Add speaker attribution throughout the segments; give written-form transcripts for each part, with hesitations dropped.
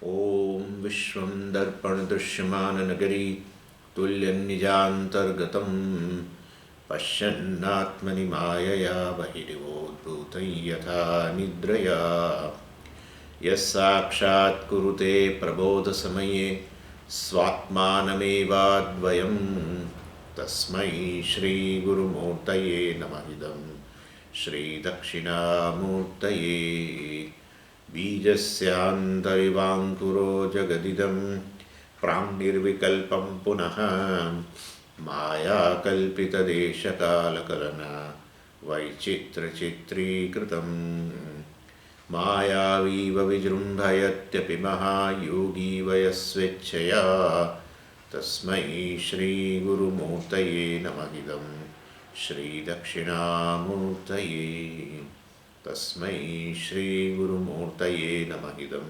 Speaker 1: ॐ विश्वं दर्पणदृश्यमाननगरी तुल्यन्निजान्तर्गतं पश्यन्नात्मनि मायया बहिरिवोद्भूतं यथा निद्रया यस्साक्षात् कुरुते प्रबोधसमये स्वात्मानमेवाद्वयं तस्मै श्रीगुरुमूर्तये नमः इदं श्रीदक्षिणामूर्तये बीजस्यान्तरिवाङ्कुरो जगदिदं प्राङ्निर्विकल्पं पुनः मायाकल्पितदेशकालकलना वैचित्रचित्रीकृतम् मायावीव विजृम्भयत्यपि महायोगी वयस्वेच्छया तस्मै श्रीगुरुमूर्तये नमः इदं श्रीदक्षिणामूर्तये तस्मै श्रीगुरुमूर्तये नमः इदं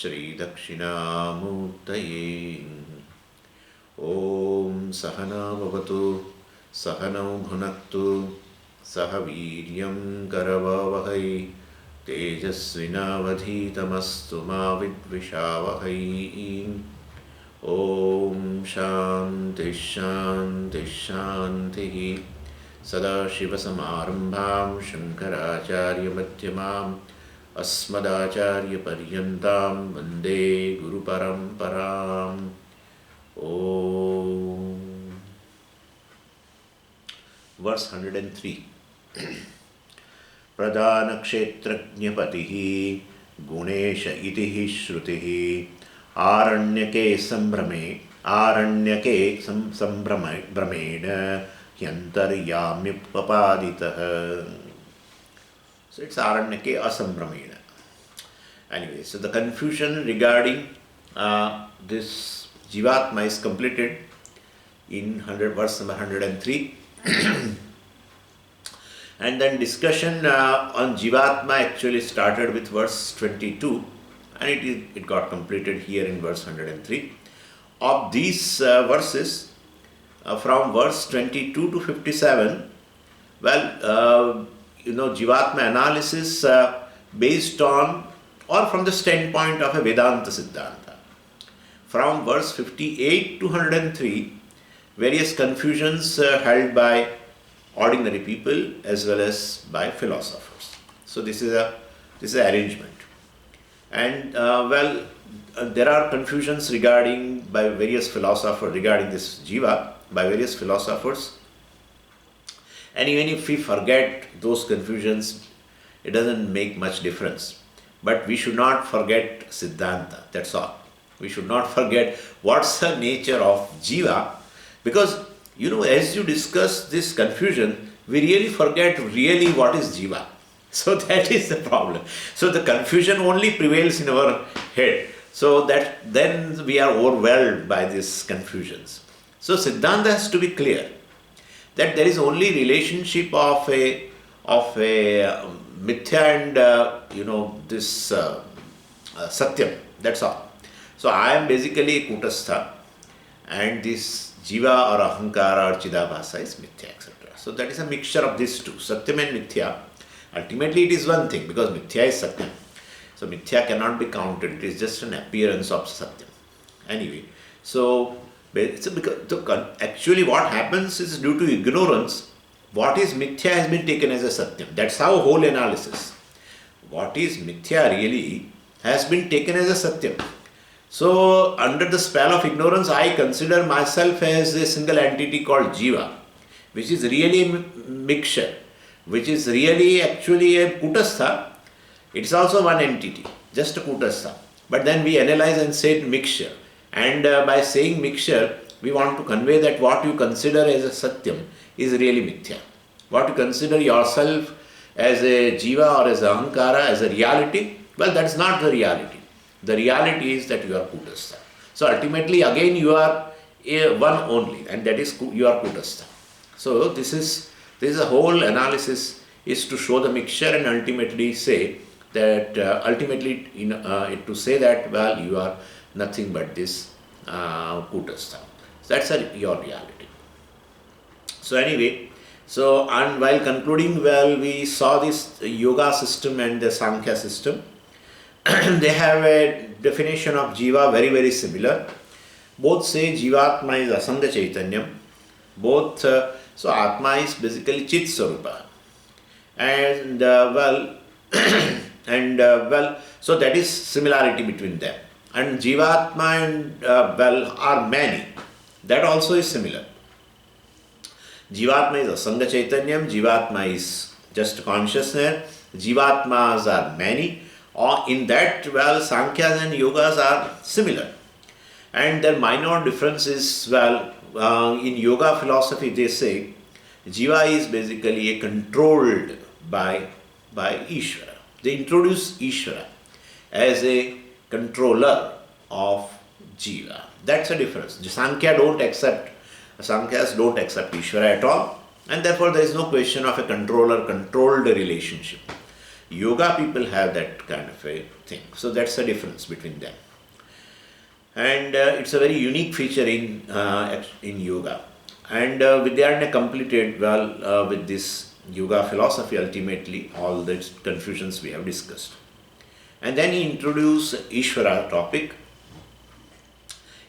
Speaker 1: श्रीदक्षिणामूर्तये ॐ सहना भवतु सहनौ भुनक्तु सह वीर्यं करवावहै तेजस्विनावधीतमस्तु मा विद्विषावहै ॐ शान्तिः शान्तिः शान्तिः सदाशिवसमारम्भां शङ्कराचार्यमध्यमाम् अस्मदाचार्यपर्यन्तां वन्दे गुरुपरम्पराम् ॐ Verse 103 प्रधानक्षेत्रज्ञपतिः गुणेश इति हि श्रुतिः आरण्यके सम्भ्रमेण ह्यन्तर्याम्युपपादितः. So it's Aranyake asambramena. Anyway, so the confusion regarding this Jivatma is completed in verse number 103. And then discussion on Jivatma actually started with verse 22 and it got completed here in verse 103. Of these verses, from verse 22 to 57, Jivatma analysis based on or from the standpoint of a Vedanta Siddhanta. From verse 58 to 103, various confusions held by ordinary people as well as by philosophers. So this is an arrangement. And there are confusions by various philosophers regarding this Jiva, by various philosophers. And even if we forget those confusions, it doesn't make much difference. But we should not forget Siddhanta, that's all. We should not forget what's the nature of Jiva, because as you discuss this confusion, we really forget really what is Jiva. So that is the problem. So the confusion only prevails in our head. So that then we are overwhelmed by these confusions. So Siddhanta has to be clear that there is only relationship of a mithya and this satyam. That's all. So I am basically kutastha, and this jiva or ahankara or chidabhasa is mithya, etc. So that is a mixture of these two, satyam and mithya. Ultimately it is one thing because mithya is satyam. So mithya cannot be counted, it is just an appearance of satyam. Anyway, so actually what happens is due to ignorance, what is mithya has been taken as a satyam. That's how whole analysis. What is mithya really has been taken as a satyam. So under the spell of ignorance, I consider myself as a single entity called jiva, which is really a mixture, which is really actually a kutastha. It's also one entity, just a kutastha. But then we analyze and say mixture. And by saying mixture, we want to convey that what you consider as a satyam is really mithya. What you consider yourself as a jiva or as a ahankara, as a reality, that's not the reality. The reality is that you are kutastha. So ultimately again you are one only, and that is you are kutastha. So this is a whole analysis is to show the mixture and ultimately say that to say that you are nothing but this kutastha. So that's your reality. So anyway, and while concluding, we saw this yoga system and the Sankhya system. they have a definition of Jiva very, very similar. Both say Jivatma is Asanga Chaitanyam. Both, so Atma is basically Chit Swarupa. And so that is similarity between them. And Jivatma and are many. That also is similar. Jivatma is Asanga Chaitanyam, Jivatma is just consciousness, Jivatmas are many. Or in that, Sankhyas and Yogas are similar. And their minor difference is, in yoga philosophy they say, Jiva is basically controlled by Ishvara. They introduce Ishvara as a controller of Jiva. That's a difference. The Sankhya Sankhya's don't accept Ishvara at all, and therefore there is no question of a controller-controlled relationship. Yoga people have that kind of a thing. So that's the difference between them. And it's a very unique feature in yoga. And Vidyaranya completed with this yoga philosophy ultimately all the confusions we have discussed. And then he introduced Ishvara topic.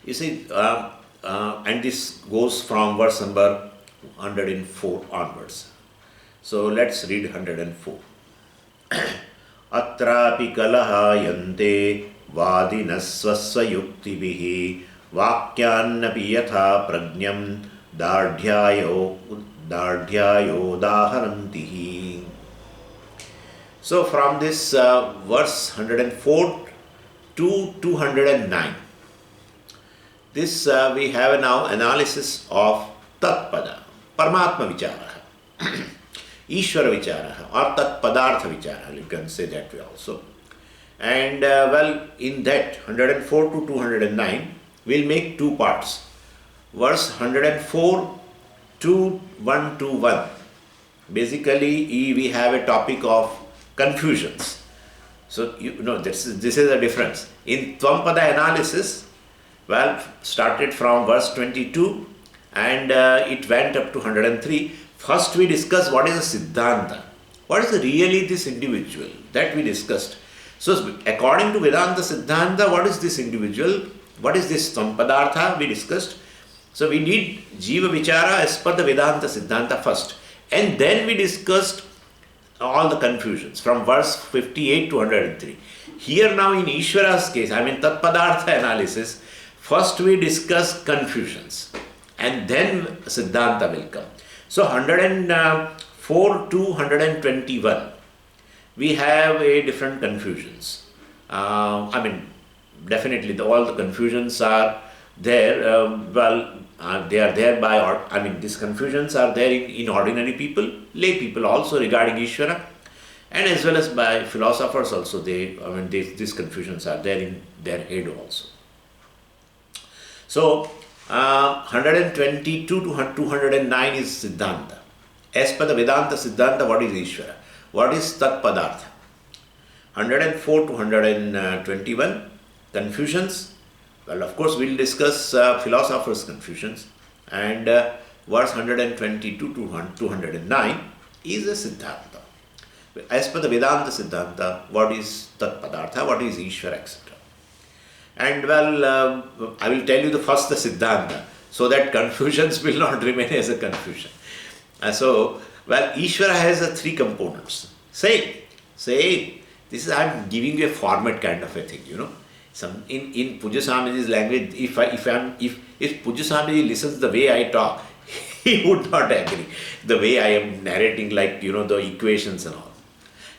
Speaker 1: You see, and this goes from verse number 104 onwards. So let's read 104. Atrapi kalahayante vadina swaswayuktibihi vakyanapi yatha prajnam dardhyayo daharantihi. So from this verse 104 to 209, this we have now analysis of Tatpada, Paramatma Vichara, Ishvara Vichara, or Tatpadartha Vichara, you can say that way also. And in that 104 to 209, we'll make two parts. Verse 104 to 121. Basically, we have a topic of confusions. So, this is the difference. In Tvampada analysis, started from verse 22 and it went up to 103. First we discussed what is a Siddhanta. What is really this individual? That we discussed. So, according to Vedanta Siddhanta, what is this individual? What is this Tvampadartha? We discussed. So, we need Jiva Vichara as per the Vedanta Siddhanta first. And then we discussed all the confusions from verse 58 to 103. Here now in Ishvara's case, Tatpadartha analysis, first we discuss confusions and then Siddhanta will come. So 104 to 121, we have a different confusions. Definitely all the confusions are there. They are there by, these confusions are there in ordinary people, lay people also regarding Ishvara, and as well as by philosophers also. These confusions are there in their head also. So, 122 to 209 is Siddhanta. As per the Vedanta Siddhanta, what is Ishvara? What is Tatpadartha? 104 to 121, confusions. Well, of course, we'll discuss philosophers' confusions. And verse 122 to 209 is a Siddhanta. As per the Vedanta Siddhanta, what is Tatpadartha, what is Ishvara, etc. And I will tell you the Siddhanta, so that confusions will not remain as a confusion. Ishvara has three components. Say, this is, I'm giving you a format kind of a thing, in Pujya Swamiji's language, if Pujya Swamiji listens the way I talk, he would not agree. The way I am narrating, the equations and all.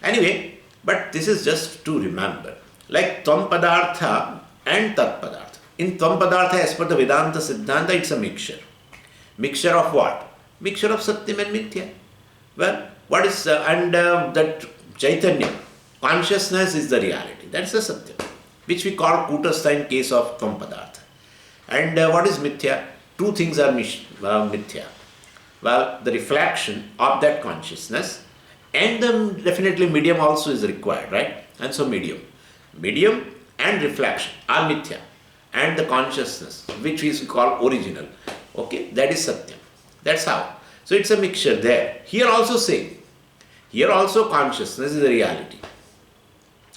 Speaker 1: Anyway, but this is just to remember. Like Tvampadartha and Tatpadartha. In Tvampadartha, as per the Vedanta Siddhanta, it's a mixture. Mixture of what? Mixture of Satyam and Mithya. What is, that Chaitanya, consciousness is the reality. That's the Satyam, which we call Kutastha in case of Tvampadartha. And what is Mithya? Two things are Mithya. The reflection of that consciousness, and definitely medium also is required, right? And so medium and reflection are Mithya. And the consciousness, which we call original, okay, that is Satyam. That's how. So it's a mixture there. Here also same. Here also consciousness is a reality.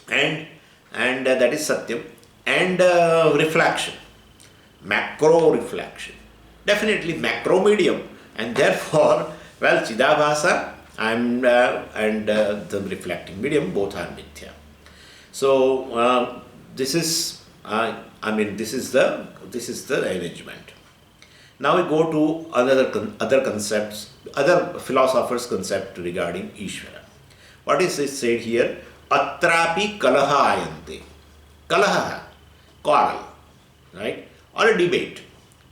Speaker 1: And and that is Satyam, and reflection, macro reflection, definitely macro medium, and therefore, well, Chidabhasa and the reflecting medium both are mithya. So this is, this is the arrangement. Now we go to other concepts, other philosophers' concept regarding Ishvara. What is it said here? Atrapi kalaha ayante. Kalaha, quarrel, right? Or a debate.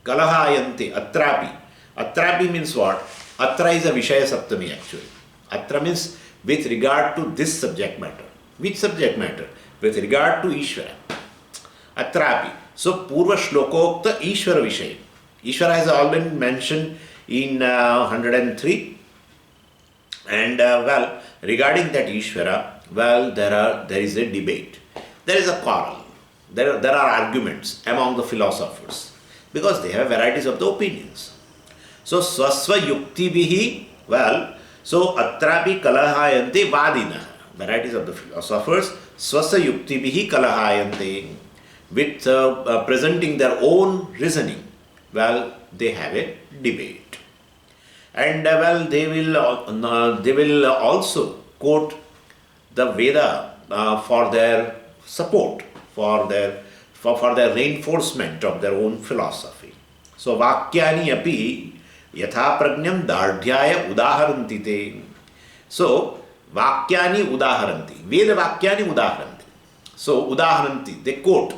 Speaker 1: Kalaha ayante, atrapi. Atrapi means what? Atra is a Vishaya Saptami actually. Atra means with regard to this subject matter. Which subject matter? With regard to Ishvara. Atrapi. So, Purva Shlokokta Ishvara Vishaya. Ishvara has already been mentioned in 103. And well, regarding that Ishvara, well, there is a debate. There is a quarrel. There are arguments among the philosophers because they have varieties of the opinions. So, Swasva Yukti Bihi, well, so Atrapi Kalahayanti Vadina, varieties of the philosophers, Swasva Yukti Bihi Kalahayanti, with presenting their own reasoning, well, they have a debate. And well, they will also quote the Veda for their support, for their reinforcement of their own philosophy. So, Vakyani api yatha pragnam dardhyaya udaharanti te. So, Vakyani udaharanti, Veda Vakyani udaharanti. So, udaharanti, they quote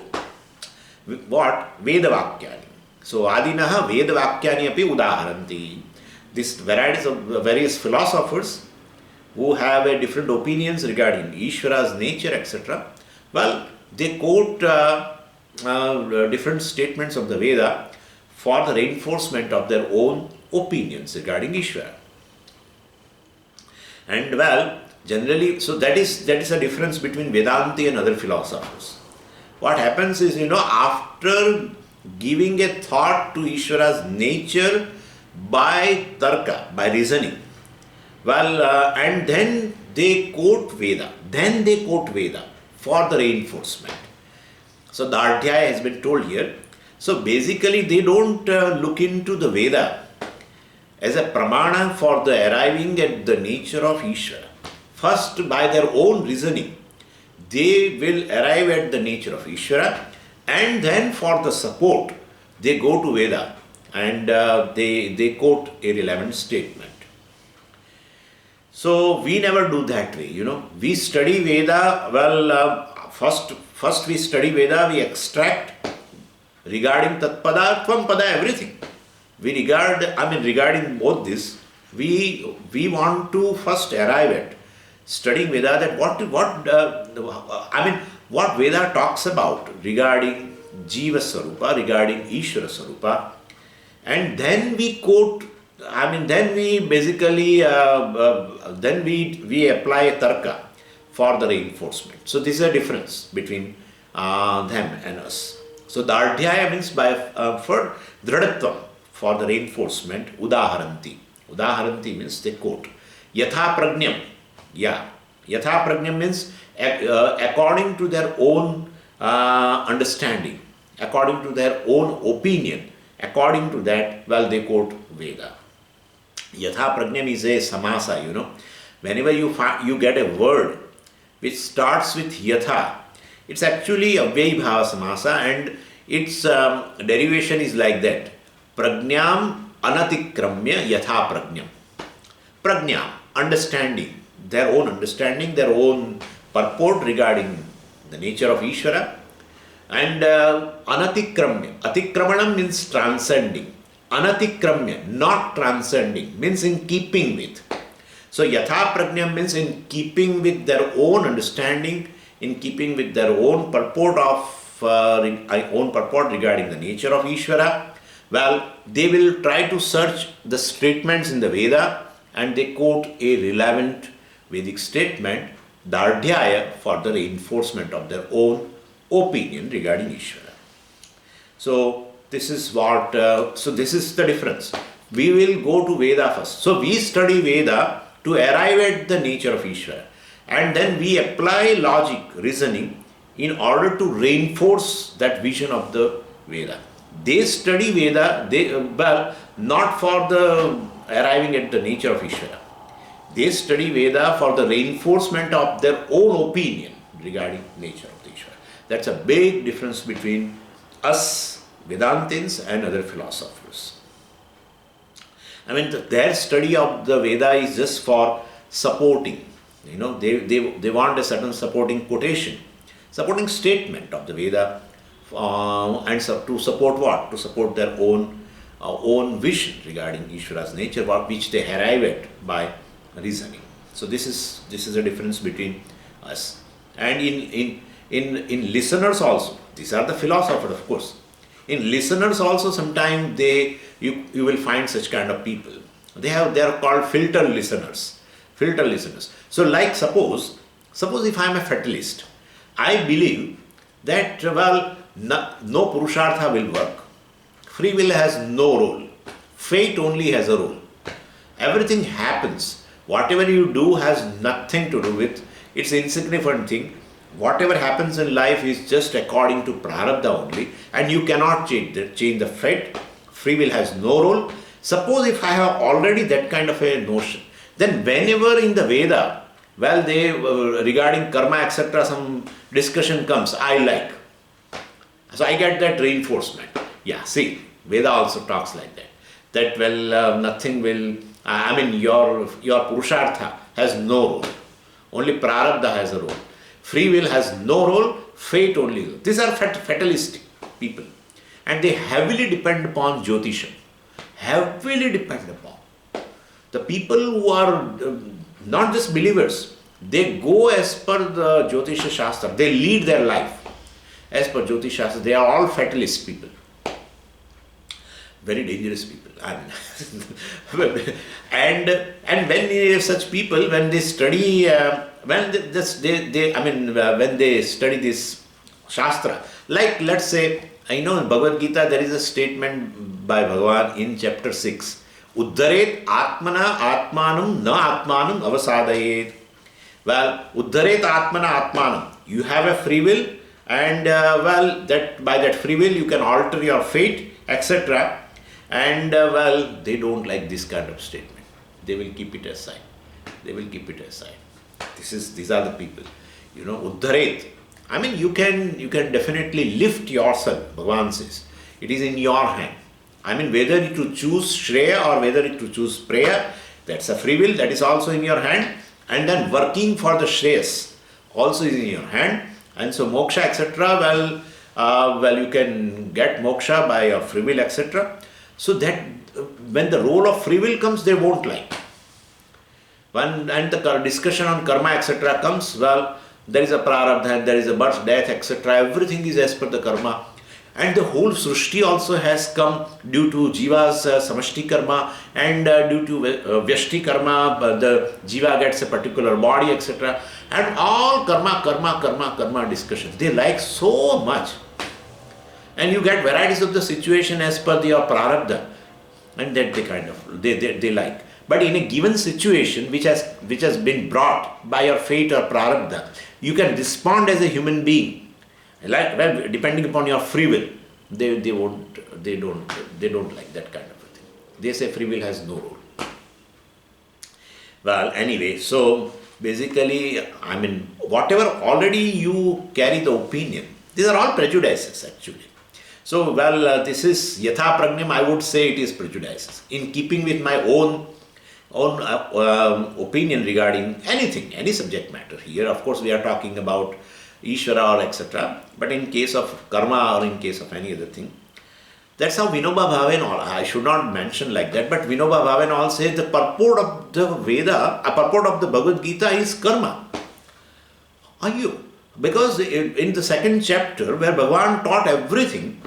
Speaker 1: what? Veda Vakyani. So, Adinaha Veda Vakyani api udaharanti. These varieties of various philosophers who have a different opinions regarding Ishvara's nature, etc. Well, they quote different statements of the Veda for the reinforcement of their own opinions regarding Ishvara. And well, generally, so that is a difference between Vedanti and other philosophers. What happens is, after giving a thought to Ishvara's nature by tarka, by reasoning, well, and then they quote Veda. Then they quote Veda for the reinforcement. So the Adhyaya has been told here. So basically, they don't look into the Veda as a pramana for the arriving at the nature of Ishvara. First, by their own reasoning, they will arrive at the nature of Ishvara, and then for the support, they go to Veda and they quote a relevant statement. So we never do that way, We study Veda, well, first we study Veda, we extract regarding Tatpada, Tvam-pada, everything. Regarding both this, we want to first arrive at studying Veda, that what Veda talks about regarding Jiva Sarupa, regarding Ishvara Sarupa, and then we quote, then we basically, then we apply a tarka for the reinforcement. So this is a difference between them and us. So the Adhyaya means for Dhridatvam, for the reinforcement, Udaharanti. Udaharanti means they quote. Yatha Prajnam, Yatha Prajnam means according to their own understanding, according to their own opinion, according to that, well, they quote Veda. Yatha Prajnam is a samasa, Whenever you get a word which starts with Yatha, it's actually a Vyabhava samasa, and its derivation is like that. Prajnam anatikramya yatha prajnam. Prajnam, understanding, their own purport regarding the nature of Ishvara, and anatikramya. Atikramanam means transcending. Anatikramya, not transcending, means in keeping with. So yatha prajnam means in keeping with their own understanding, in keeping with their own purport regarding the nature of Ishvara. Well, they will try to search the statements in the Veda, and they quote a relevant Vedic statement, the Adhyaya, for the reinforcement of their own opinion regarding Ishvara. So this is this is the difference. We will go to Veda first. So we study Veda to arrive at the nature of Ishvara, and then we apply logic, reasoning in order to reinforce that vision of the Veda. They study Veda, not for the arriving at the nature of Ishvara. They study Veda for the reinforcement of their own opinion regarding nature of the Ishvara. That's a big difference between us Vedantins and other philosophers. I mean, their study of the Veda is just for supporting. They want a certain supporting quotation, supporting statement of the Veda, and to support what? To support their own vision regarding Ishvara's nature, which they arrive at by reasoning. So this is a difference between us and in listeners also. These are the philosophers, of course. In listeners also, sometimes you will find such kind of people. They are called filter listeners. Filter listeners. So, like suppose if I am a fatalist, I believe that no purushartha will work. Free will has no role. Fate only has a role. Everything happens. Whatever you do has nothing to do with. It's an insignificant thing. Whatever happens in life is just according to prarabdha only, and you cannot change the fate. Free will has no role. Suppose if I have already that kind of a notion, then whenever in the Veda, regarding karma, etc., some discussion comes, I like. So I get that reinforcement. Yeah, see, Veda also talks like that. That nothing will, your purushartha has no role. Only prarabdha has a role. Free will has no role, fate only. These are fatalistic people. And they heavily depend upon Jyotisham. Heavily depend upon. The people who are not just believers, they go as per the Jyotisha Shastra. They lead their life as per Jyotish Shastra. They are all fatalist people. Very dangerous people. And when such people, when they study, when they study this Shastra, like let's say, in Bhagavad Gita there is a statement by Bhagavan in chapter 6. Uddharet atmana atmanam na atmanam avasadayet. Uddharet atmana atmanam. You have a free will, and that by that free will you can alter your fate, etc. And they don't like this kind of statement. They will keep it aside. These are the people. Uddharet. You can definitely lift yourself, Bhagavan says. It is in your hand. Whether to choose Shreya or whether to choose Preya, that's a free will, that is also in your hand. And then working for the Shreyas also is in your hand. And so moksha, etc., you can get moksha by your free will, etc. So that when the role of free will comes, they won't like. And the discussion on karma, etc. comes, there is a prarabdha, and there is a birth, death, etc. Everything is as per the karma. And the whole Srushti also has come due to Jiva's samashti karma, and due to Vyashti karma, the Jiva gets a particular body, etc. And all karma discussions. They like so much. And you get varieties of the situation as per your prarabdha. And that they like. But in a given situation which has been brought by your fate or prarabdha, you can respond as a human being. Depending upon your free will, they don't like that kind of a thing. They say free will has no role. Anyway, so basically, whatever already you carry the opinion, these are all prejudices actually. So, this is yatha pragnam, I would say it is prejudices. In keeping with my own opinion regarding anything, any subject matter. Here, of course, we are talking about Ishvara or etc. But in case of karma or in case of any other thing, that's how Vinoba Bhave and all. I should not mention like that, but Vinoba Bhave and all say the purport of the Veda, a purport of the Bhagavad Gita is karma. Are you? Because in the second chapter where Bhagavan taught everything,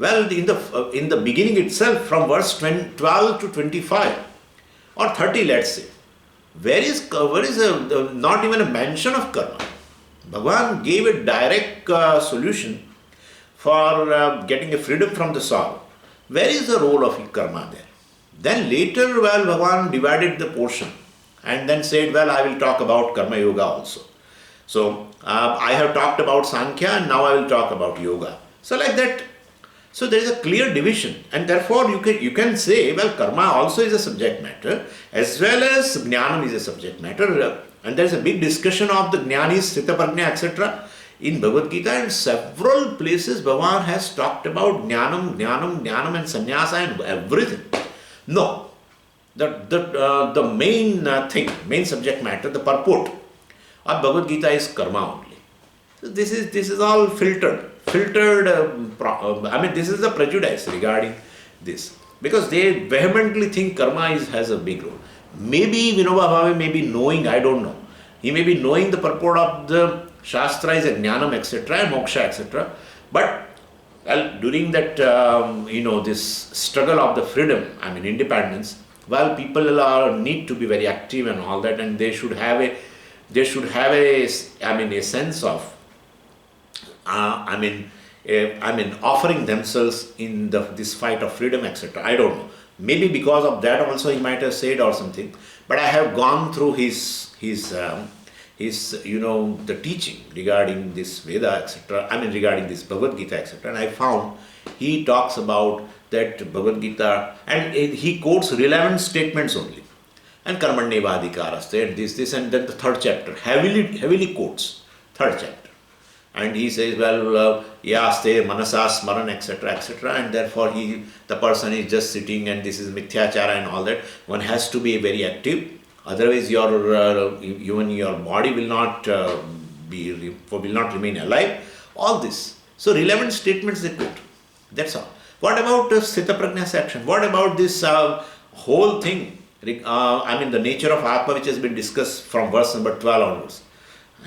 Speaker 1: in the beginning itself, from verse 12 to 25 or 30, let's say, where is not even a mention of karma. Bhagavan gave a direct solution for getting a freedom from the sorrow. Where is the role of karma there? Then later, Bhagavan divided the portion and then said, I will talk about karma yoga also. So, I have talked about Sankhya and now I will talk about yoga. So like that, so there is a clear division, and therefore you can say, well, karma also is a subject matter as well as jnanam is a subject matter, and there is a big discussion of the jnanis, sthita prajna, etc. in Bhagavad Gita, and several places Bhagavan has talked about jnanam and sannyasa and everything. No, the main main subject matter, the purport of Bhagavad Gita is karma only. So this is all filtered. I mean, this is a prejudice regarding this, because they vehemently think karma has a big role. Maybe Vinoba Bhave may be knowing, I don't know. He may be knowing the purport of the Shastra is a jnanam, etc., and moksha, etc. But well, during that, this struggle of the freedom, I mean independence, well, people need to be very active and all that, and they should have a sense of, offering themselves in this fight of freedom, etc. I don't know. Maybe because of that also he might have said or something. But I have gone through his the teaching regarding this Veda, etc. I mean regarding this Bhagavad Gita, etc. And I found he talks about that Bhagavad Gita, and he quotes relevant statements only. And karmanyevadhikaraste, and this, and then the third chapter heavily quotes third chapter. And he says, well, yaste manasa smaran, etc., etc. And therefore the person is just sitting, and this is mithyachara and all that. One has to be very active. Otherwise, even your body will not remain alive. All this. So relevant statements they quote. That's all. What about sthita prajna section? What about this whole thing? The nature of Atma, which has been discussed from verse number 12 onwards.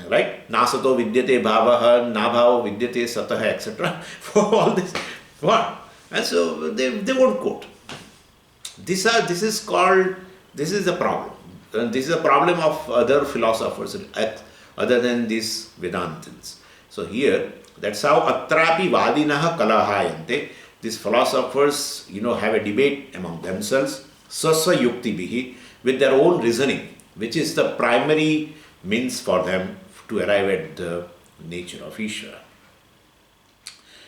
Speaker 1: Right? Nasato vidyate bhavaha, nabhava vidyate sataha, etc. For all this. What? And so they won't quote. This is the problem. And this is a problem of other philosophers other than these Vedantins. So here, that's how atrapi vadinaha kalahayante. These philosophers, have a debate among themselves, swasva yukti bihi, with their own reasoning, which is the primary means for them to arrive at the nature of Ishvara.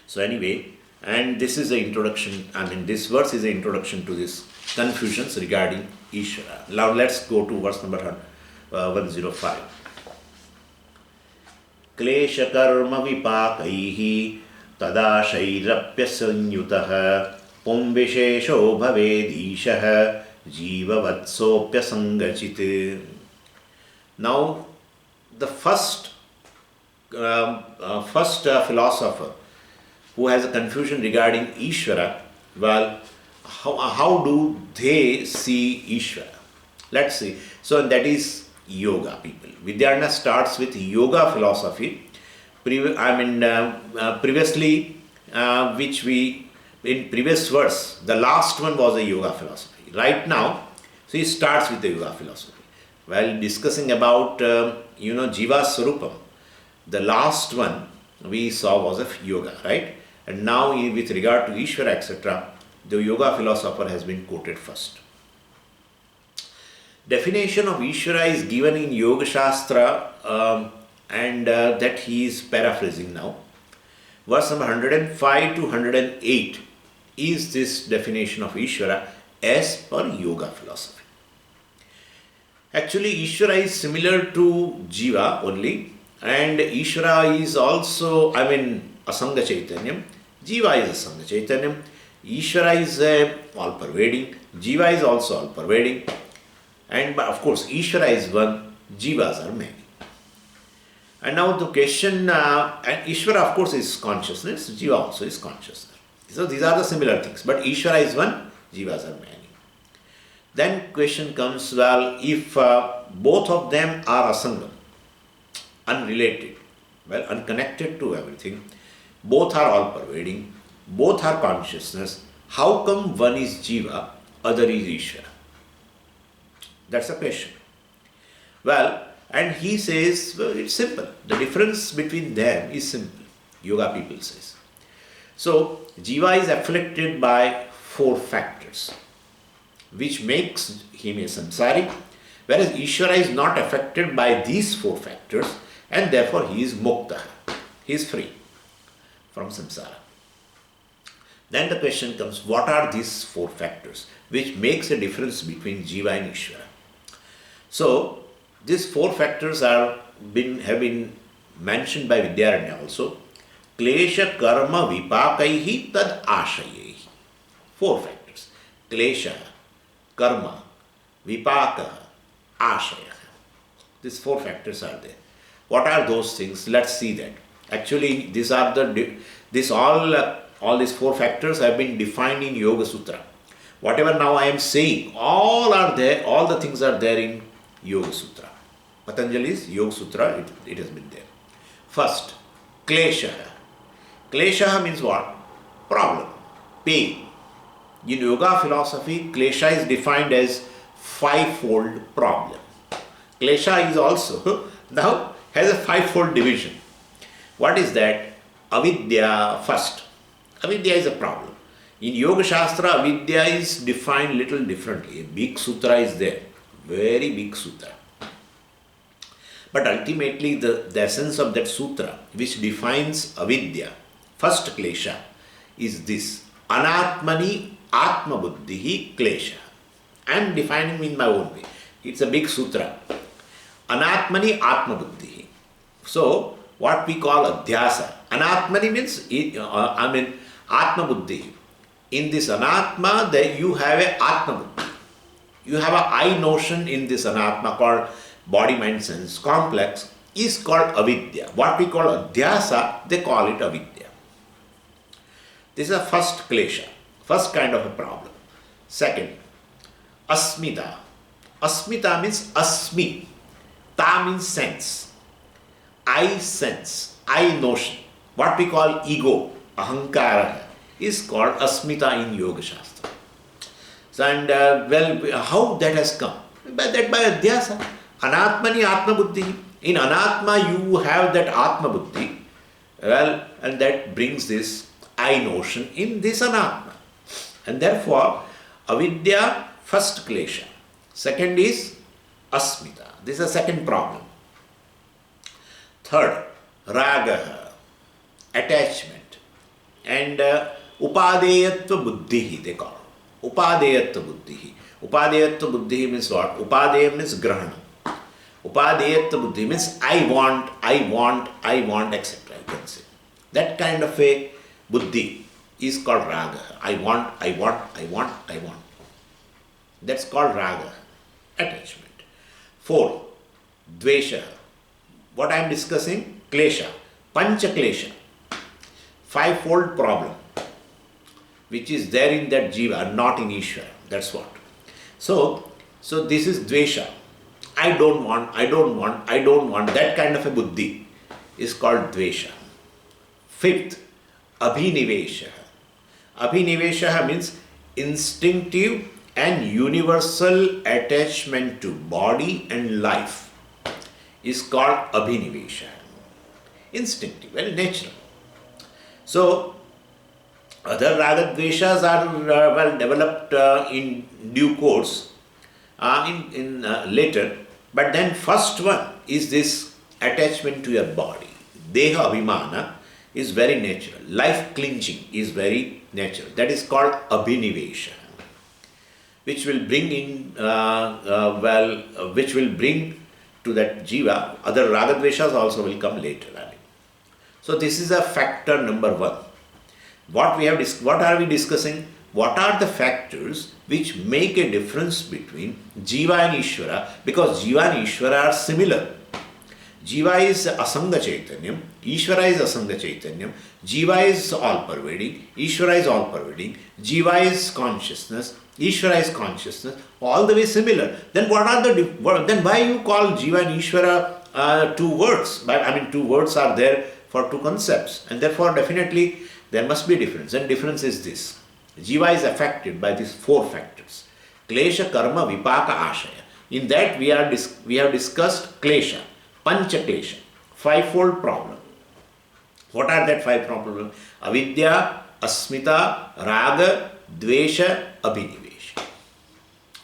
Speaker 1: So anyway, and this is the introduction, this verse is the introduction to this confusions regarding Ishvara. Now let's go to verse number 105. Klesha karma vipakaihi tadashairapya sanyutah pumbishesho bhavedishah jiva vatsopya sangachit. Now, the first philosopher who has a confusion regarding Ishvara, well, how do they see Ishvara? Let's see. So that is yoga people. Vidyarna starts with yoga philosophy. Previously, which we, in previous verse, the last one was a yoga philosophy. Right now, so he starts with the yoga philosophy. While discussing about, Jiva Swarupam, the last one we saw was of yoga, right? And now with regard to Ishvara, etc., the yoga philosopher has been quoted first. Definition of Ishvara is given in Yoga Shastra, and that he is paraphrasing now. Verse number 105 to 108 is this definition of Ishvara as per yoga philosophy. Actually, Ishvara is similar to Jiva only, and Ishvara is also, Asanga Chaitanyam. Jiva is Asanga Chaitanyam. Ishvara is all-pervading. Jiva is also all-pervading. But of course, Ishvara is one, Jivas are many. And now the question, and Ishvara of course is consciousness, Jiva also is consciousness. So these are the similar things, but Ishvara is one, Jivas are many. Then question comes, well, if both of them are asangam, unrelated, unconnected to everything, both are all-pervading, both are consciousness, how come one is Jiva, other is Ishvara? That's the question. Well, and he says, well, it's simple. The difference between them is simple. Yoga people says. So, Jiva is afflicted by 4 factors, which makes him a samsari, whereas Ishvara is not affected by these 4 factors, and therefore he is mukta. He is free from samsara. Then the question comes, what are these four factors which makes a difference between Jiva and Ishvara? So, these four factors have been mentioned by Vidyaranya also. Klesha karma vipakaihi tad ashayehi. Four factors. Klesha, karma, vipaka, ashaya. These four factors are there. What are those things? Let's see that. Actually, these are all these four factors have been defined in Yoga Sutra. Whatever now I am saying, all are there, all the things are there in Yoga Sutra. Patanjali's Yoga Sutra, it has been there. First, Kleshaha. Kleshaha means what? Problem, pain. In yoga philosophy, Klesha is defined as fivefold problem. Klesha is also now has a fivefold division. What is that? Avidya first. Avidya is a problem. In Yoga Shastra, Avidya is defined little differently. A big sutra is there. Very big sutra. But ultimately, the essence of that sutra, which defines Avidya, first Klesha, is this. Anatmani Atma Buddhihi Klesha. I am defining in my own way. It's a big sutra. Anatmani Atma Buddhihi. So, what we call Adhyasa. Anatmani means, Atma Buddhi. In this Anatma, there you have a Atma Buddhi. You have a I notion in this Anatma called body, mind, sense complex is called Avidya. What we call Adhyasa, they call it Avidya. This is the first Klesha, first kind of a problem. Second, Asmita. Asmita means Asmi. Ta means sense. I sense, I notion. What we call ego, ahankara, is called Asmita in Yoga Shastra. So, and how that has come? By Adhyasa. Anatmani Atma Buddhi. In Anatma you have that Atma Buddhi. Well, and that brings this I notion in this Anatma. And therefore, Avidya, first Klesha. Second is Asmita. This is a second problem. Third, Raga, attachment. And Upadeyatva Buddhi, they call it. Upadeyatva Buddhi. Upadeyatva Buddhi means what? Upadeya means Grahana. Upadeyatva Buddhi means I want, etc. You can say. That kind of a Buddhi is called Raga. I want. That's called Raga, attachment. Fourth, Dvesha. What I am discussing? Klesha. Pancha Klesha. Fivefold problem which is there in that Jiva, not in Ishvara. That's what. So this is Dvesha. I don't want. That kind of a Buddhi is called Dvesha. Fifth, Abhinivesha. Abhinivesha means instinctive and universal attachment to body and life is called Abhinivesha. Instinctive, very natural. So, other Ragadveshas are well developed in due course, later. But then first one is this attachment to your body. Deha Abhimana is very natural. Life clinging is very natural. That is called Abhinivesha, which will bring in, which will bring to that Jiva. Other Ragadveshas also will come later. So this is a factor number one. What are we discussing? What are the factors which make a difference between Jiva and Ishvara? Because Jiva and Ishvara are similar. Jiva is Asanga Chaitanyam, Ishvara is Asanga Chaitanyam, Jiva is all-pervading, Ishvara is all-pervading, Jiva is consciousness, Ishvara is consciousness, all the way similar. Then then why you call Jiva and Ishvara two words? Two words are there for two concepts, and therefore definitely there must be a difference, and difference is this. Jiva is affected by these four factors. Klesha, Karma, Vipaka, Ashaya. In that we have discussed Klesha, Pancha Klesha, fivefold problem. What are that five problems? Avidya, Asmita, Raga, Dvesha, Abhinivesha.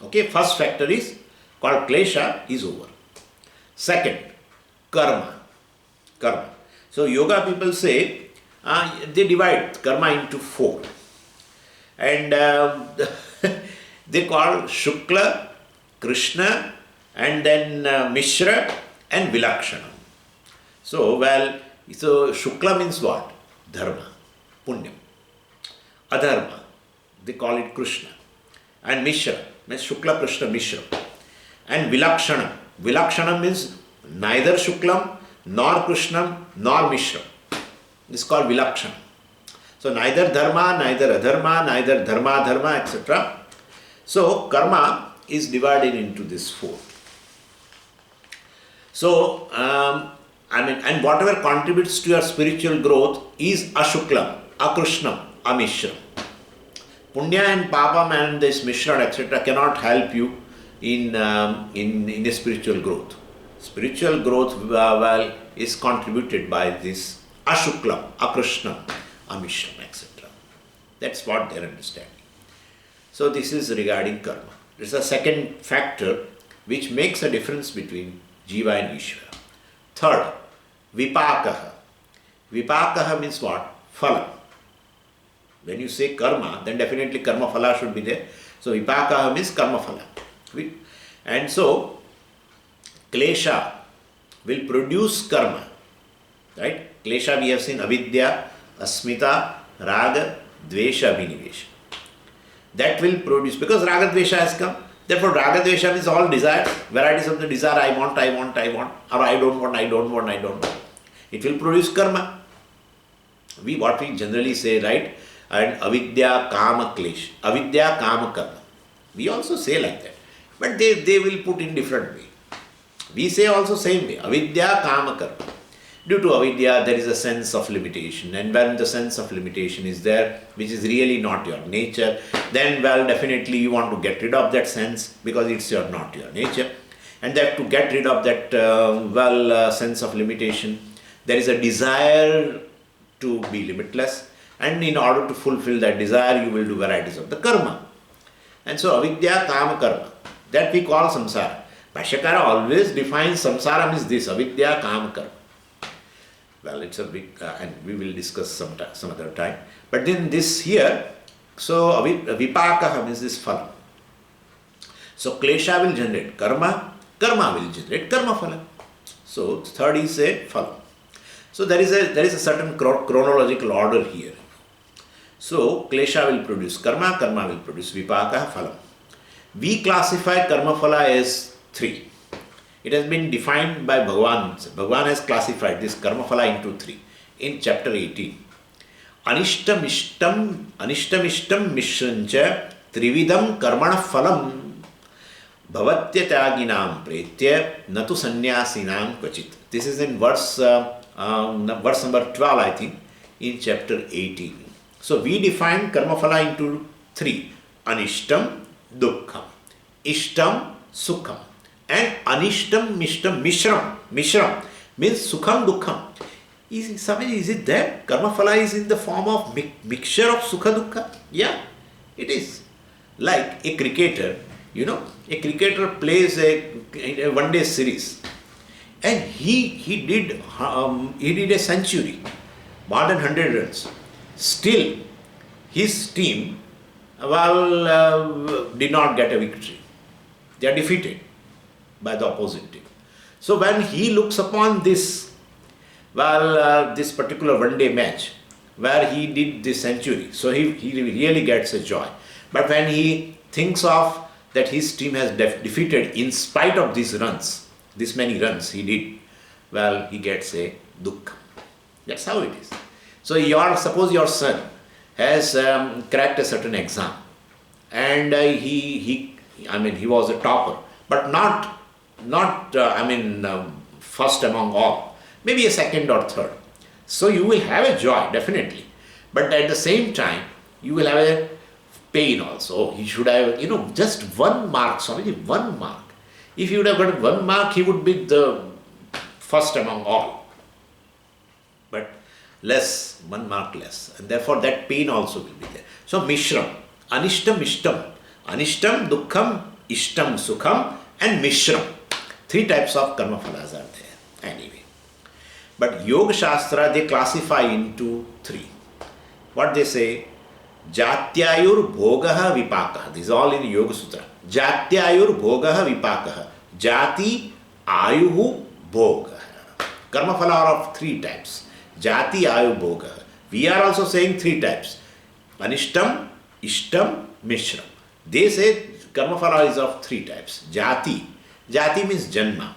Speaker 1: Okay, first factor is called Klesha is over. Second, Karma. karma. So yoga people say they divide karma into four, and they call Shukla, Krishna, and then Mishra and Vilakshana. So Shukla means what? Dharma, Punyam. Adharma, they call it Krishna. And Mishra means Shukla, Krishna, Mishra. And Vilakshana. Vilakshana means neither Shuklam, nor Krishnam, nor Mishra. This is called Vilakshana. So neither Dharma, neither Adharma, neither Dharma, Dharma, etc. So karma is divided into this four. So, and whatever contributes to your spiritual growth is Ashuklam, Akrishnam, Amishram. Punya and Papam and this Mishra, etc. cannot help you in the spiritual growth. Spiritual growth is contributed by this Ashuklam, Akrishnam, Amishram, etc. That's what they're understanding. So this is regarding karma. This is a second factor which makes a difference between Jiva and Ishvara. Third, Vipakaha. Vipakaha means what? Phala. When you say karma, then definitely karma phala should be there. So Vipakaha means karma phala. And so Klesha will produce karma. Right? Klesha we have seen avidya, asmita, raga, dvesha, vinivesha. That will produce, because raga dvesha has come. Therefore raga dvesha means all desires, varieties of the desire, I want, or I don't want. It will produce karma. What we generally say, right? And avidya kama klesh, avidya kama karma. We also say like that. But they will put in different way. We say also same way, avidya kama karma. Due to avidya, there is a sense of limitation, and when the sense of limitation is there, which is really not your nature, then definitely you want to get rid of that sense, because it's not your nature. And that to get rid of that sense of limitation, there is a desire to be limitless, and in order to fulfill that desire, you will do varieties of the karma. And so avidya kama karma, that we call samsara. Bhashyakara always defines samsara means this, avidya kama karma. Well, it's a big, and we will discuss some other time. But then this here, so vipakaha means this phala. So klesha will generate karma, karma will generate karma phala. So third is a phala. So there is a certain chronological order here. So klesha will produce karma, karma will produce vipakaha phala. We classify karma phala as three. It has been defined by Bhagavan. Bhagavan has classified this karma phala into three in chapter 18. Anishtam mishrancha trividam karmana phalam bhavatya tyaginam pretya natu sannyasinam kvachit. This is in verse number 12, I think, in chapter 18. So we define karma phala into three. Anishtam, dukkham. Ishtam, sukham. And anishtam, mishram means sukham, dukkham. Is it that karma phala is in the form of mixture of sukha, dukkha? Yeah, it is. Like a cricketer, a cricketer plays a one-day series, and he did a century, more than 100 runs. Still, his team did not get a victory. They are defeated by the opposite team. So when he looks upon this, this particular one-day match where he did this century, so he really gets a joy. But when he thinks of that his team has defeated in spite of these runs, this many runs he did, he gets a dukkha. That's how it is. So suppose your son has cracked a certain exam, and he was a topper, but not first among all, maybe a second or third. So you will have a joy, definitely. But at the same time, you will have a pain also. Oh, he should have, just 1 mark, Swamiji, 1 mark. If he would have got 1 mark, he would be the first among all. But less, 1 mark less. And therefore that pain also will be there. So Mishram, Anishtam, Ishtam. Anishtam, Dukkham, Ishtam, Sukham, and Mishram. 3 types of karma phalas are there. Anyway. But Yoga Shastra, they classify into three. What they say? Jatyayur bhogaha vipakaha. This is all in Yoga Sutra. Jatyayur bhogaha vipakaha. Jati ayuhu bhogaha. Karma phala are of three types. Jati ayu bhogaha. We are also saying three types. Anishtam, Ishtam, Mishram. They say karma phala is of three types. Jati. Jati means janma.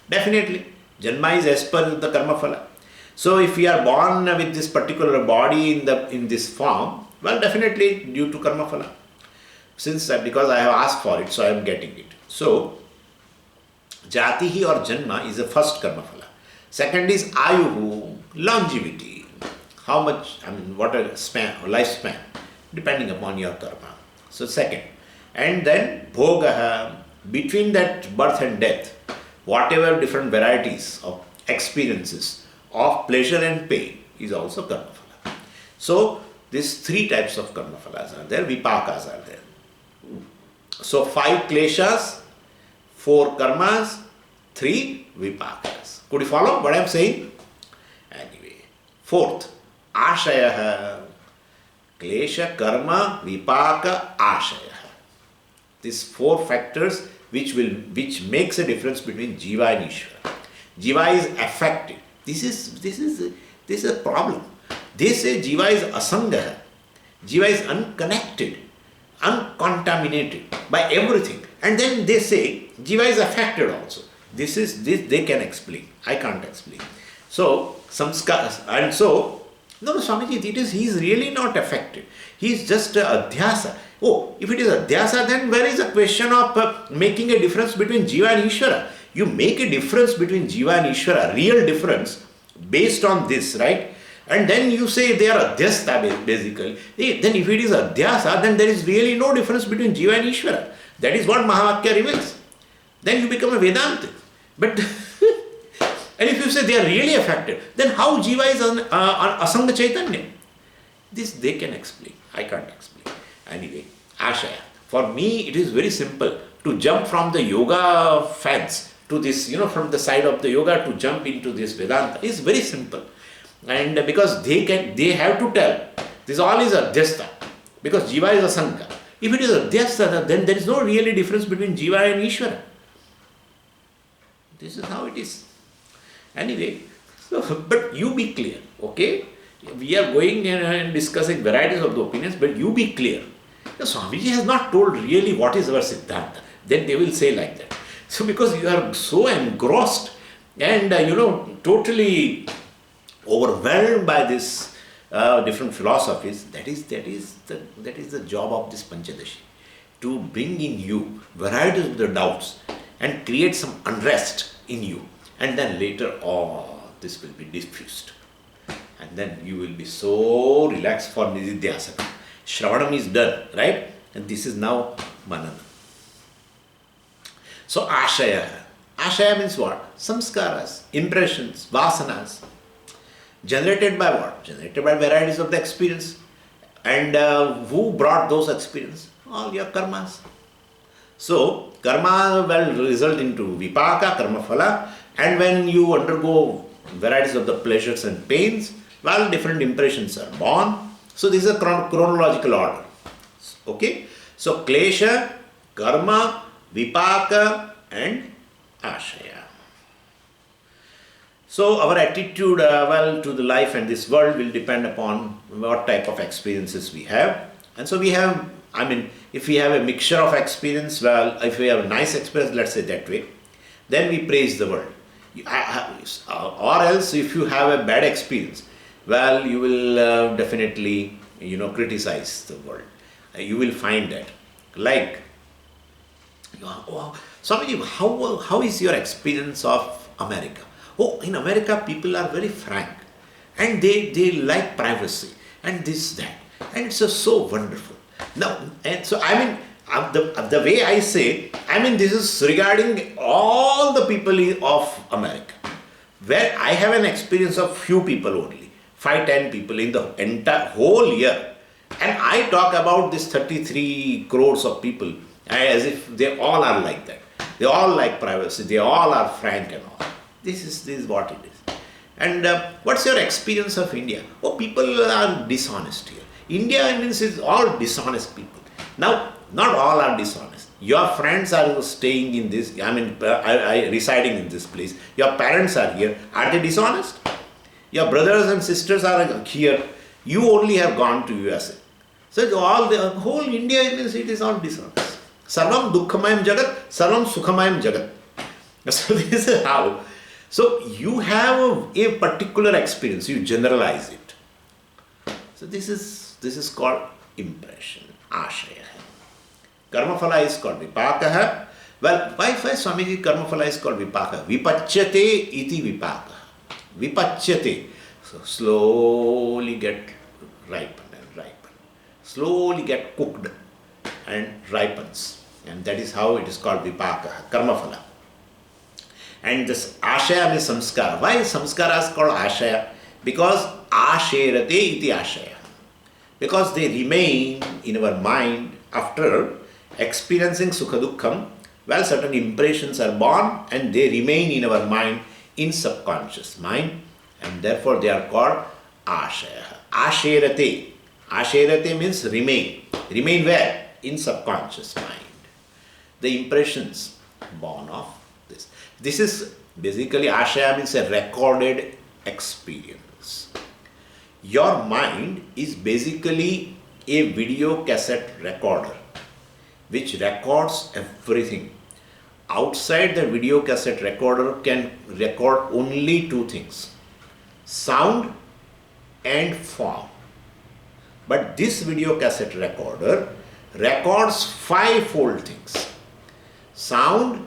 Speaker 1: Definitely. Janma is as per the karma phala. So if we are born with this particular body in this form, well, definitely due to karma phala. Because I have asked for it, so I am getting it. So jatihi or janma is the first karma phala. Second is ayuhu, longevity. How much, what a lifespan, depending upon your karma. So second. And then bhogaha, between that birth and death, whatever different varieties of experiences of pleasure and pain is also karma phala. So these three types of karma phalas are there, vipakas are there. So 5 kleshas, 4 karmas, 3 vipakas. Could you follow what I am saying? Anyway, fourth, ashaya, klesha, karma, vipaka, ashaya. These 4 factors which makes a difference between jiva and Ishvara. Jiva is affected. This is a problem. They say jiva is asanga. Jiva is unconnected, uncontaminated by everything. And then they say jiva is affected also. This they can explain. I can't explain. So samskaras, and so no, Swamiji, he is really not affected. He is just adhyasa. Oh, if it is adhyasa, then where is the question of making a difference between jiva and Ishvara? You make a difference between jiva and Ishvara, real difference, based on this, right? And then you say they are adhyasta basically. Then if it is adhyasa, then there is really no difference between jiva and Ishvara. That is what Mahavakya reveals. Then you become a Vedantic. But and if you say they are really affected, then how jiva is on asanga chaitanya? This they can explain. I can't explain. Anyway, ashaya. For me, it is very simple to jump from the yoga fence to this, from the side of the yoga to jump into this Vedanta is very simple. And because they have to tell, this all is adhyasta, because jiva is asanga. If it is adhyasta, then there is no really difference between jiva and Ishvara. This is how it is. Anyway, but you be clear, okay? We are going and discussing varieties of the opinions, but you be clear. Swamiji has not told really what is our Siddhanta. Then they will say like that. So because you are so engrossed and totally overwhelmed by this different philosophies, that is the job of this Pancadasi, to bring in you varieties of the doubts and create some unrest in you, and then later this will be diffused, and then you will be so relaxed for Nididhyasana. Shravanam is done, right? And this is now Manana. So ashaya. Ashaya means what? Samskaras, impressions, vasanas. Generated by what? Generated by varieties of the experience. And who brought those experiences? All your karmas. So karma will result into vipaka, karma phala, and when you undergo varieties of the pleasures and pains, well, different impressions are born. So this is a chronological order. Okay? So klesha, karma, vipaka and ashaya. So our attitude to the life and this world will depend upon what type of experiences we have. And so we have, if we have a mixture of experience, well, if we have a nice experience, let's say that way, then we praise the world. Or else if you have a bad experience, well, you will definitely, criticize the world. You will find that. Like, Swamiji, how is your experience of America? Oh, in America, people are very frank and they like privacy and this, that. And it's so wonderful. Now, and so the way I say, this is regarding all the people of America, where I have an experience of few people only, 5-10 people in the entire whole year. And I talk about this 33 crores of people as if they all are like that. They all like privacy. They all are frank and all. This is what it is. And what's your experience of India? Oh, people are dishonest here. India means it's all dishonest people. Now, not all are dishonest. Your friends are staying in this, residing in this place. Your parents are here. Are they dishonest? Your brothers and sisters are here. You only have gone to USA. So all the whole India means it is all dishonest. Sarvam dukkhamayam jagat, sarvam sukhamayam jagat. So this is how. So you have a particular experience, you generalize it. So this is called impression, ashaya. Karma phala is called vipaka. Well, why Swamiji karma phala is called vipaka? Vipachyate iti vipaka. Vipachyate. So slowly get ripen and ripen. Slowly get cooked and ripens. And that is how it is called vipaka, karma phala. And this ashaya means samskara. Why samskara is called ashaya? Because asherate iti ashaya. Because they remain in our mind after experiencing sukha dukkham. Well, certain impressions are born and they remain in our mind, in subconscious mind, and therefore they are called ashaya. Asherate. Asherate means remain. Remain where? In subconscious mind. The impressions born of this. This is basically ashaya means a recorded experience. Your mind is basically a video cassette recorder which records everything. Outside the video cassette recorder can record only two things: sound and form. But this video cassette recorder records five-fold things: sound,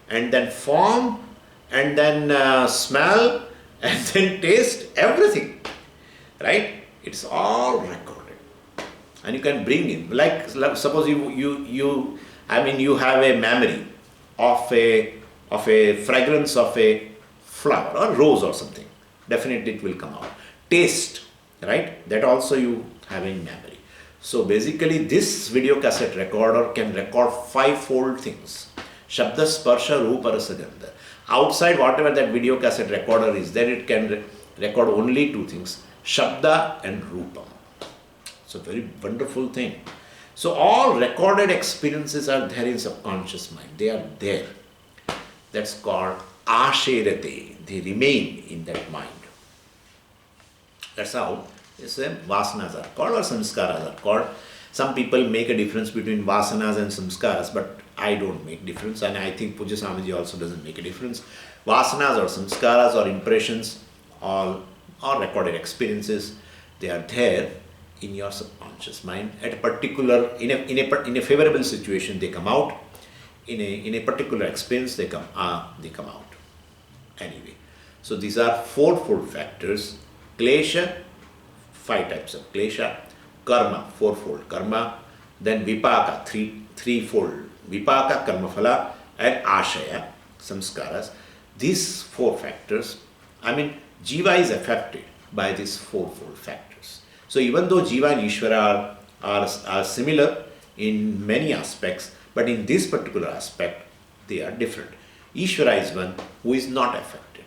Speaker 1: and then form, and then smell, and then taste, everything. Right? It's all recorded. And you can bring in, like suppose you have a memory of a fragrance of a flower or rose or something. Definitely it will come out. Taste, right? That also you have in memory. So basically this video cassette recorder can record five-fold things. Shabda, Sparsha, Rupa, Rasa, Gandha. Outside whatever that video cassette recorder is, then it can record only two things: Shabda and Rupa. So very wonderful thing. So all recorded experiences are there in subconscious mind. They are there. That's called asherate. They remain in that mind. That's how vasanas are called, or samskaras are called. Some people make a difference between vasanas and samskaras, but I don't make difference, and I think Pujya Swamiji also doesn't make a difference. Vasanas or samskaras or impressions, all recorded experiences, they are there in your subconscious mind at a particular, in a favorable situation they come out, in a particular experience they come out. Anyway, so these are fourfold factors: klesha, five types of klesha; karma, fourfold karma; then vipaka, threefold vipaka, karma phala; and ashaya, samskaras. These four factors, Jiva is affected by these fourfold factors. So even though Jiva and Ishvara are similar in many aspects, but in this particular aspect, they are different. Ishvara is one who is not affected.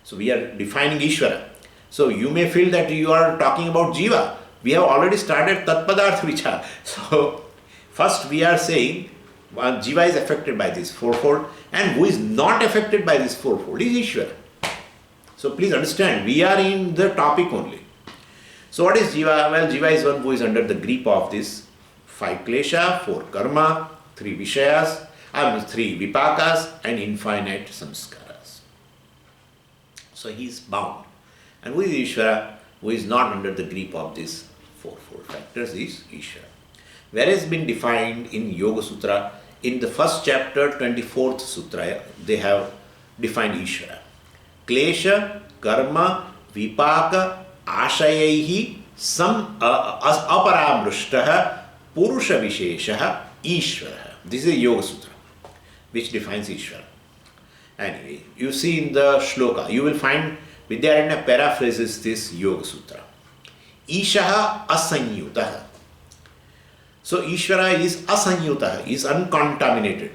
Speaker 1: So we are defining Ishvara. So you may feel that you are talking about Jiva. We have already started Tatpadartha Vichar. So first we are saying Jiva is affected by this fourfold, and who is not affected by this fourfold is Ishvara. So please understand, we are in the topic only. So what is Jiva? Well, Jiva is one who is under the grip of this five klesha, four karma, three vishayas, three vipakas, and infinite samskaras. So he is bound. And who is Ishvara? Who is not under the grip of these fourfold factors is Ishvara. Where has been defined in Yoga Sutra, in the first chapter, 24th Sutra, they have defined Ishvara. Klesha, karma, vipaka, ashayaihi, aparamrushtaha, purusha visheshaha, Ishvara. This is Yoga Sutra, which defines Ishvara. Anyway, you see in the shloka, you will find Vidyaranya paraphrases this Yoga Sutra. Ishaha asanyutaha. So Ishvara is asanyutaha, is uncontaminated.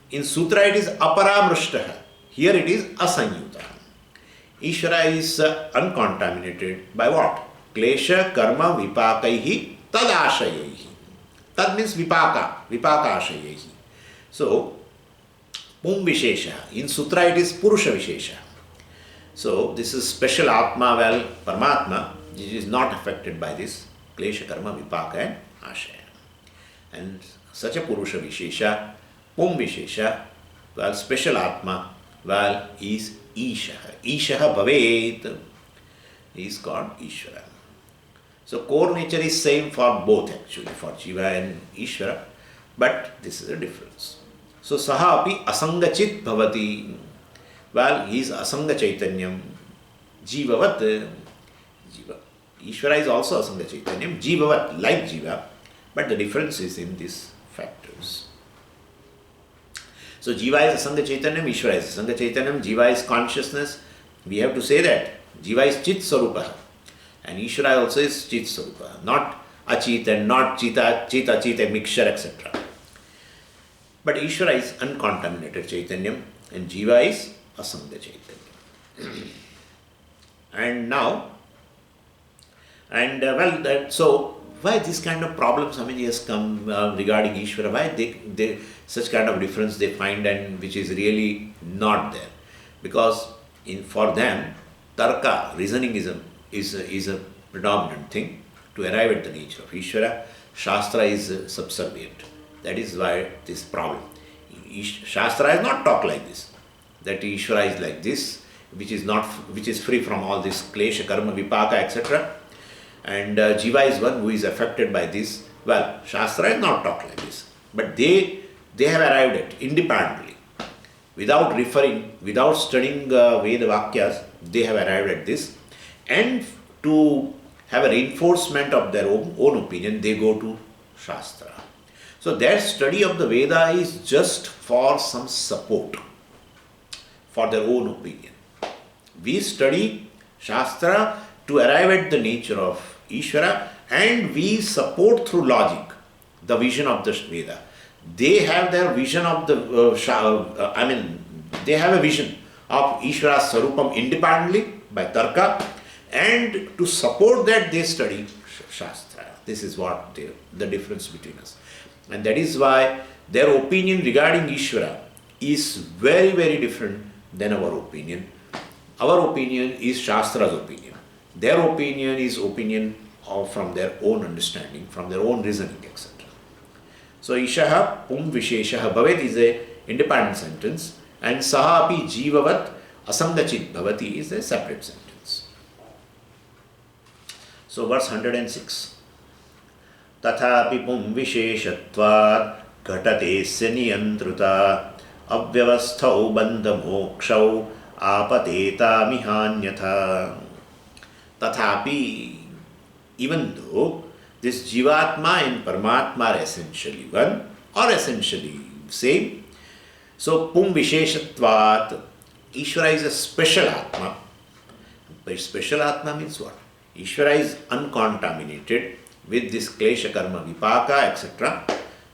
Speaker 1: In Sutra it is aparamrushtaha. Here it is asanyutaha. Ishvara is uncontaminated by what? Klesha karma vipakaihi tadashayaihi. Tad means vipaka ashayaihi. So, Pum Vishesha. In Sutra it is Purusha Vishesha. So, this is special Atma, well, Paramatma, which is not affected by this Klesha Karma Vipaka and Ashaya. And such a Purusha Vishesha, Pum Vishesha, well, special Atma, well, is Ishaha. Ishaha Bhavet is called Ishvara. So, core nature is same for both actually, for Jiva and Ishvara, but this is a difference. So, Saha api asangachit bhavati. Well, he is asanga chaitanyam. Jivavat. Jiva. Ishvara is also asanga chaitanyam. Jivavat, like Jiva. But the difference is in these factors. So, Jiva is asanga chaitanyam, Ishvara is asanga chaitanyam, Jiva is consciousness. We have to say that. Jiva is chit sarupa. And Ishvara also is chit sarupa. Not achit and not chita, a mixture, etc. But Ishvara is uncontaminated Chaitanyam and Jiva is Asanga Chaitanyam. And now, so why this kind of problem Swamiji has come regarding Ishvara? Why they such kind of difference they find, and which is really not there? Because for them, Tarka, reasoningism, is a predominant thing to arrive at the nature of Ishvara. Shastra is subservient. That is why this problem. Shastra has not talked like this. That Ishvara is like this, which is free from all this klesha, karma, vipaka, etc. And Jiva is one who is affected by this. Well, Shastra has not talked like this. But they have arrived at independently. Without referring, without studying Veda Vakyas, they have arrived at this. And to have a reinforcement of their own opinion, they go to Shastra. So their study of the Veda is just for some support, for their own opinion. We study Shastra to arrive at the nature of Ishvara, and we support through logic the vision of the Veda. They have their vision of the, they have a vision of Ishvara's Sarupam independently by Tarka, and to support that they study Shastra. This is what the difference between us. And that is why their opinion regarding Ishvara is very, very different than our opinion. Our opinion is Shastra's opinion. Their opinion is opinion from their own understanding, from their own reasoning, etc. So, Ishaha Pum Visheshaha Bhavet is a independent sentence, and Saha api Jivavat Asangachit Bhavati is a separate sentence. So, verse 106. तथापि पुं विशेषत्वात् घटतेस्य नियन्त्रिता अव्यवस्थौ बन्धमोक्षौ आपतेतामिहान्यथा. Tathapi, even though this Jivatma and Paramatma are essentially one or essentially same, so Pum Visheshatvat, Ishvara is a special Atma. But special Atma means what? Ishvara is uncontaminated with this klesha, karma, vipaka, etc.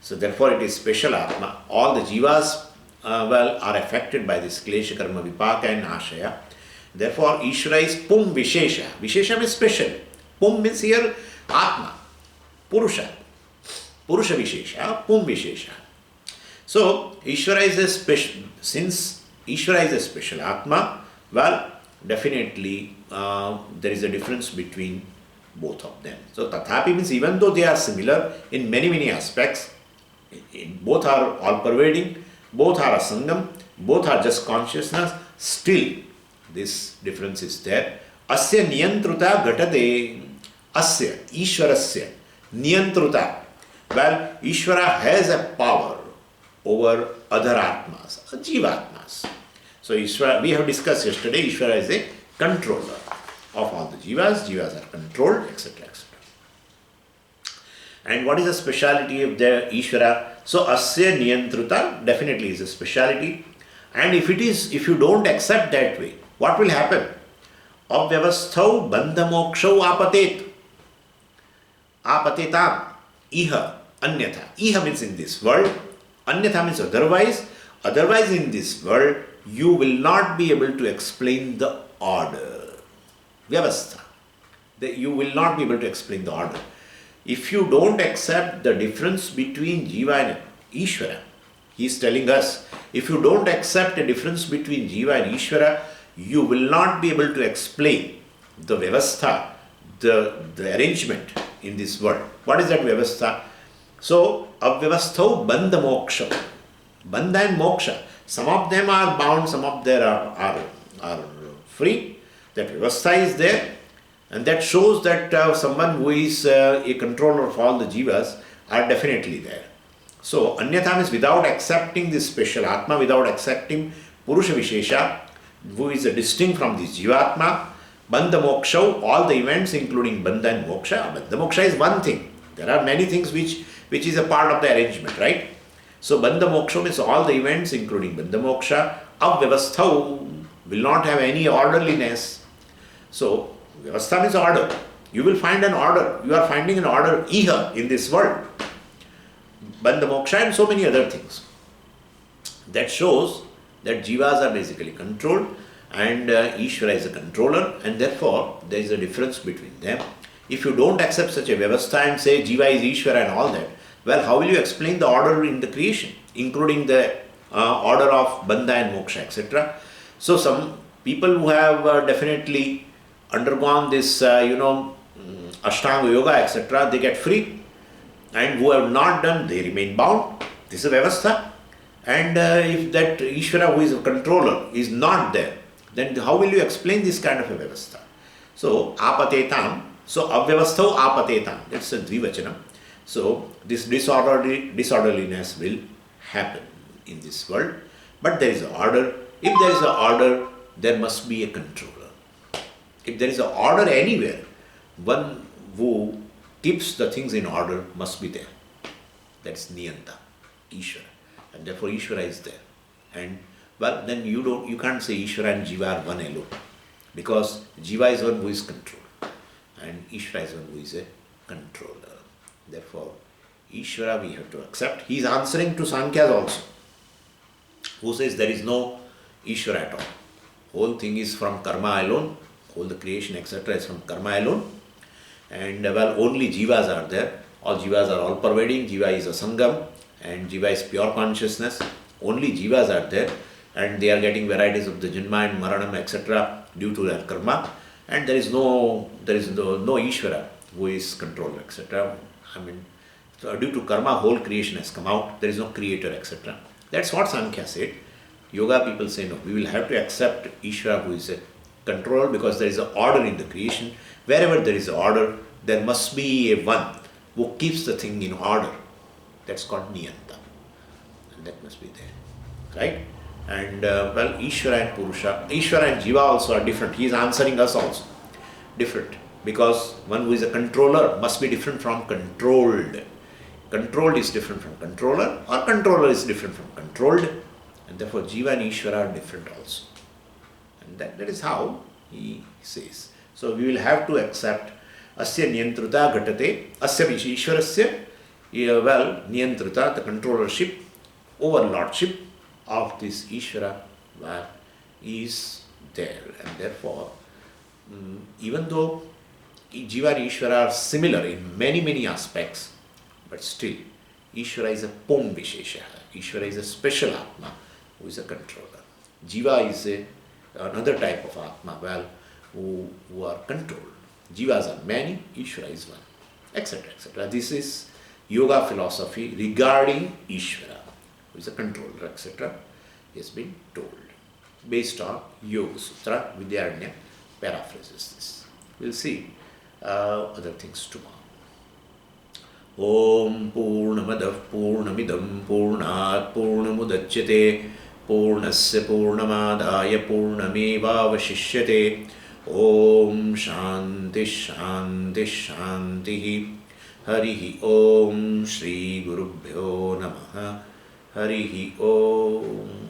Speaker 1: So therefore it is special Atma. All the jivas are affected by this klesha, karma, vipaka and ashaya. Therefore Ishvara is Pum Vishesha. Vishesha means special. Pum means here Atma, Purusha. Purusha Vishesha, Pum Vishesha. So Ishvara is a special, since Ishvara is a special Atma, well, definitely there is a difference between both of them. So Tathapi means even though they are similar in many, many aspects, both are all-pervading, both are asangam, both are just consciousness, still this difference is there. Asya niyantruta ghatate, asya, Ishvarasya, niyantruta. Well, Ishvara has a power over other atmas, jivatmas. So Ishvara, we have discussed yesterday, Ishvara is a controller of all the jivas. Jivas are controlled, etc., etc. And what is the speciality of the Ishvara? So asya niyantruta definitely is a speciality. And if you don't accept that way, what will happen? Avyavasthau bandhamokshau apatet. Apatetam. Iha. Anyatha. Iha means in this world. Anyatha means otherwise. Otherwise in this world, you will not be able to explain the order. Vyavastha. You will not be able to explain the order. If you don't accept the difference between Jiva and Ishvara, he is telling us, if you don't accept the difference between Jiva and Ishvara, you will not be able to explain the Vyavastha, the arrangement in this world. What is that Vyavastha? So, Avyavasthau Bandha Moksha. Bandha and Moksha. Some of them are bound, some of them are free. That Vyavastha is there. And that shows that someone who is a controller of all the jivas are definitely there. So, Anyatha means without accepting this special Atma, without accepting Purusha Vishesha, who is distinct from this Jivatma, Bandha Moksha, all the events including Bandha and Moksha. Bandha Moksha is one thing. There are many things which is a part of the arrangement, right? So, Bandha Moksha means all the events including Bandha Moksha. Avyavasthau will not have any orderliness. So, Vyavastha means order. You will find an order. You are finding an order iha in this world. Bandha Moksha and so many other things. That shows that jivas are basically controlled and Ishvara is a controller, and therefore there is a difference between them. If you don't accept such a Vyavastha and say Jiva is Ishvara and all that, well, how will you explain the order in the creation, including the order of Bandha and Moksha, etc.? So some people who have definitely undergone this, Ashtanga Yoga, etc., they get free, and who have not done, they remain bound. This is a Vyavastha. And if that Ishvara, who is a controller, is not there, then how will you explain this kind of a Vyavastha? So, apatetam, so avyavasthau apatetam, that's a dvivachanam. So, this disorderliness will happen in this world, but there is an order. If there is an order, there must be a controller. If there is an order anywhere, one who keeps the things in order must be there. That's Niyanta, Ishvara. And therefore Ishvara is there. And well, then you can't say Ishvara and Jiva are one alone. Because Jiva is one who is controlled. And Ishvara is one who is a controller. Therefore, Ishvara we have to accept. He is answering to Sankhya's also, who says there is no Ishvara at all. Whole thing is from karma alone. All the creation, etc. is from karma alone. And well, only jivas are there. All jivas are all pervading. Jiva is a sangam, and jiva is pure consciousness. Only jivas are there, and they are getting varieties of the janma and maranam, etc. due to their karma. And there is no Ishvara who is controller, etc. I mean, so due to karma, whole creation has come out. There is no creator, etc. That's what Sankhya said. Yoga people say no. We will have to accept Ishvara who is a control, because there is an order in the creation. Wherever there is an order, there must be a one who keeps the thing in order. That's called Niyanta. And that must be there. Right? And well, Ishvara and Purusha, Ishvara and Jiva also are different. He is answering us also. Different. Because one who is a controller must be different from controlled. Controlled is different from controller, or controller is different from controlled. And therefore Jiva and Ishvara are different also. And that is how he says. So we will have to accept asya niyantruta ghatate, asya ishvarasya, well, niyantruta, the controllership, overlordship of this Ishvara is there. And therefore, even though Jiva and Ishvara are similar in many aspects, but still Ishvara is a Pom Vishesha. Ishvara is a special Atma who is a controller. Jiva is another type of Atma, well, who are controlled. Jivas are many, Ishvara is one, etc. etc. This is yoga philosophy regarding Ishvara, who is a controller, etc. has been told. Based on Yoga Sutra, Vidyaranya paraphrases this. We'll see other things tomorrow. Om Purnamadav Purnamidam Purnat Purnamudachyate Purnasya Purnamadaya Purnamevavashishyate. Om Shanti Shanti Shanti. Harihi Om Shri Gurubhyo Namaha. Harihi Om.